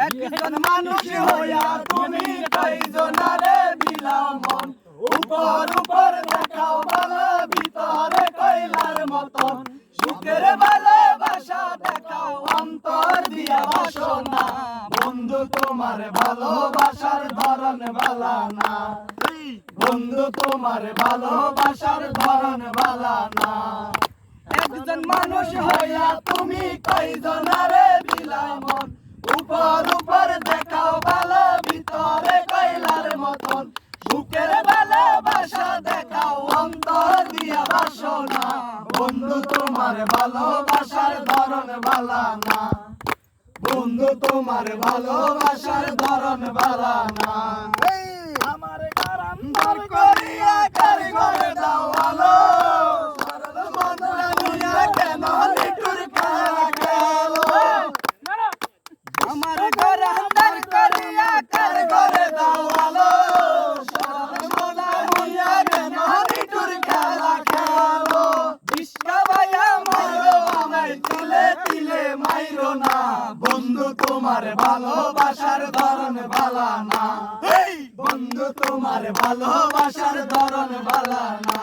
একজন মানুষ হইয়া তুমি কয়জনারে দিলাও মন উপর উপর দেখাও ভালো ভিতরে কয়লার মতন সুখের ভালোবাসা দেখাও অন্তর দিয়া বাসনা বন্ধু তোমার ভালোবাসার ধরন ভালা না বন্ধু তোমার ভালোবাসার ধরন ভালা না একজন মানুষ হইয়া তুমি কয়জনারে দিলাও মন উপর উপর দেখাও ভালো ভিতরে কয়লার মতন সুখের ভালোবাসা দেখাও অন্তর দিয়া বাসনা বন্ধু তোমার ভালোবাসার ধরন ভালা না বন্ধু তোমার ভালোবাসার ধরন ভালা না আমার কারাম দর করিয়া কারিগরে দাও ভালো সরল বন্ধুরা দুনিয়া কেন লিটুর খেলা খেলো আমার কারাম দর করিয়া কারিগরে দাও ভালো সরল বন্ধুরা দুনিয়া কেন লিটুর খেলা খেলো বিষ্কা ভাইয়া মাইরো আমায় তিলে তিলে মাইরো না বন্ধু তোমার ভালোবাসার ধরন ভালা না বন্ধু তোমার ভালোবাসার ধরন ভালা না